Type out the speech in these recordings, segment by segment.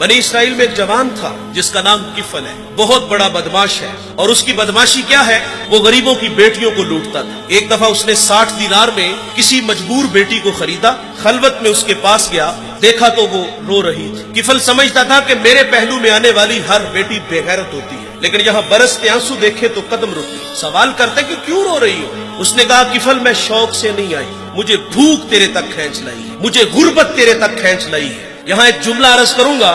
बनी इसराइल में एक जवान था जिसका नाम किफल है, बहुत बड़ा बदमाश है। और उसकी बदमाशी क्या है, वो गरीबों की बेटियों को लूटता था। एक दफा उसने 60 दिनार में किसी मजबूर बेटी को खरीदा, खलवत में उसके पास गया, देखा तो वो रो रही थी। किफल समझता था कि मेरे पहलू में आने वाली हर बेटी बेगैरत होती है, लेकिन यहाँ बरसते आंसू देखे तो कदम रुकते। सवाल करते कि क्यों रो रही हो? उसने कहा किफल मैं शौक से नहीं आई, मुझे भूख तेरे तक खींच लाई है, मुझे गुर्बत तेरे तक खींच लाई है। यहाँ एक जुमला अर्ज करूंगा,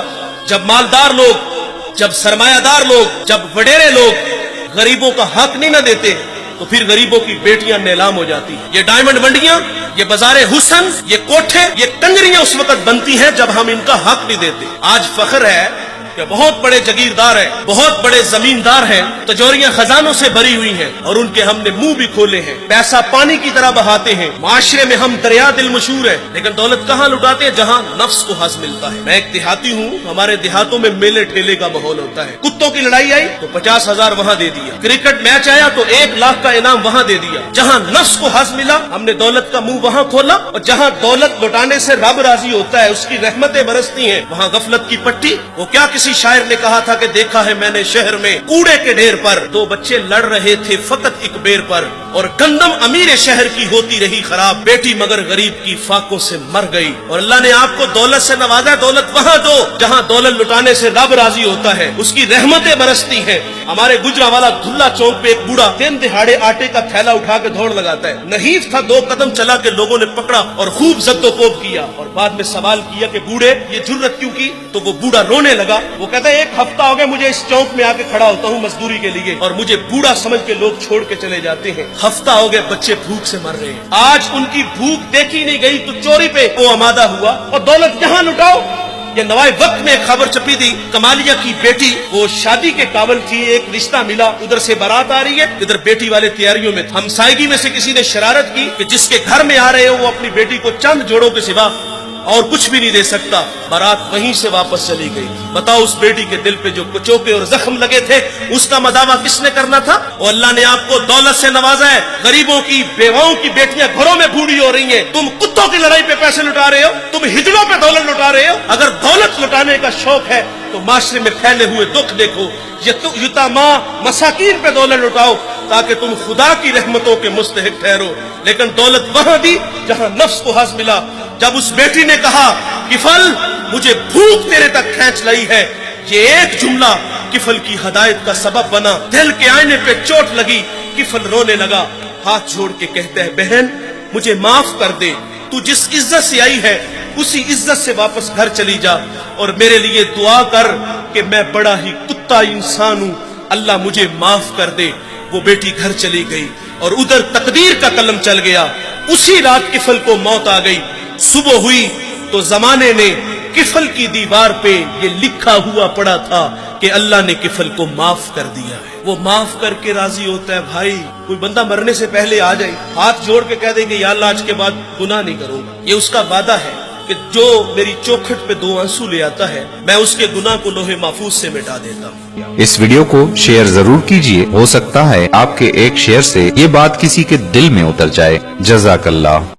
जब मालदार लोग, जब सरमायादार लोग, जब वडेरे लोग गरीबों का हक नहीं न देते तो फिर गरीबों की बेटियां नीलाम हो जाती हैं। ये डायमंड मंडियां, ये बाजारे हुसन, ये कोठे, ये कंगरियां उस वक्त बनती हैं जब हम इनका हक नहीं देते। आज फख्र है कि बहुत बड़े जगीरदार हैं, बहुत बड़े जमींदार हैं, तिजोरियां खजानों से भरी हुई हैं और उनके हमने मुंह भी खोले हैं, पैसा पानी की तरह बहाते हैं। माशरे में हम दरिया दिल मशहूर है, लेकिन दौलत कहाँ लुटाते हैं? जहाँ नफ्स को हज मिलता है। मैं एक देहाती हूँ, हमारे देहातों में मेले ठेले का माहौल होता है। कुत्तों की लड़ाई आई तो 50,000 वहाँ दे दिया, क्रिकेट मैच आया तो 1 लाख का इनाम वहाँ दे दिया। जहाँ नफ्स को हज मिला हमने दौलत का मुंह वहाँ खोला, और जहाँ दौलत लुटाने से रब राजी होता है, उसकी रहमतें बरसती हैं, वहाँ गफलत की पट्टी। वो क्या किसी शायर ने कहा था कि देखा है मैंने शहर में कूड़े के ढेर पर 2 बच्चे लड़ रहे थे फकत एक बेर पर, और गंदम अमीर शहर की होती रही खराब, बेटी मगर गरीब की फाकों से मर गई। और अल्लाह ने आपको दौलत से नवाजा, दौलत वहाँ दो जहाँ दौलत लुटाने से रब राजी होता है, उसकी रहमतें बरसती हैं। हमारे गुजरावाला धुल्ला चौक पे एक बूढ़ा दिन दिहाड़े आटे का थैला उठा के दौड़ लगाता है। नहीफ था, 2 कदम चला के लोगों ने पकड़ा और खूब जद्दोकोब किया, और बाद में सवाल किया कि बूढ़े ये जुर्रत क्यों की? तो वो बूढ़ा रोने लगा। वो कहता है 1 हफ्ता हो गया मुझे इस चौक में आके खड़ा होता हूँ मजदूरी के लिए, और मुझे बूढ़ा समझ के लोग छोड़ के चले जाते हैं। हफ्ता हो गया बच्चे भूख से मर रहे हैं। आज उनकी भूख देखी नहीं गई तो चोरी पे वो आमादा हुआ, और दौलत जहाँ लुटाओ। ये नवाए वक्त में एक खबर छपी थी, कमालिया की बेटी वो शादी के काबिल थी, एक रिश्ता मिला, उधर से बारात आ रही है, इधर बेटी वाले तैयारियों में। हमसायगी में से किसी ने शरारत की कि जिसके घर में आ रहे हो वो अपनी बेटी को चंद जोड़ों के सिवा और कुछ भी नहीं दे सकता। बारात वहीं से वापस चली गई। बताओ उस बेटी के दिल पे जो कुचोके और जख्म लगे थे, उसका मदावा किसने करना था? और अल्लाह ने आपको दौलत से नवाजा है। गरीबों की बेवाओं की बेटियां घरों में बूढ़ी हो रही हैं, तुम कुत्तों की लड़ाई पे पैसे लुटा रहे हो, तुम हिजड़ों पे दौलत लुटा रहे हो। अगर दौलत लुटाने का शौक है तो माशरे में फैले हुए दुख देखो, यतामा मसाकीन पे दौलत लुटाओ ताकि तुम खुदा की रहमतों के मुस्तहिक ठहरो। लेकिन दौलत वहां दी जहां नफ्स को हज मिला। जब उस बेटी ने कहा किफल मुझे भूख तेरे तक खींच लाई है, ये एक जुमला किफल की हदायत का सबब बना। दिल के आईने पे चोट लगी, किफल रोने लगा, हाथ जोड़ के कहता है बहन मुझे माफ कर दे, तू जिस इज्जत से आई है उसी इज्जत से वापस घर चली जा, और मेरे लिए दुआ कर कि मैं बड़ा ही कुत्ता इंसान हूं, अल्लाह मुझे माफ कर दे। वो बेटी घर चली गई और उधर तकदीर का कलम चल गया। उसी रात किफल को मौत आ गई। सुबह हुई तो जमाने ने किफल की दीवार पे ये लिखा हुआ पड़ा था कि अल्लाह ने किफल को माफ कर दिया है। वो माफ करके राजी होता है। भाई कोई बंदा मरने से पहले आ जाए, हाथ जोड़ के कह दे कि या अल्लाह आज के बाद गुनाह नहीं करूंगा, ये उसका वादा है कि जो मेरी चौखट पे 2 आंसू ले आता है मैं उसके गुनाह को लोहे महफूज से मिटा देता हूँ। इस वीडियो को शेयर जरूर कीजिए, हो सकता है आपके एक शेयर से ये बात किसी के दिल में उतर जाए। जज़ाकल्लाह।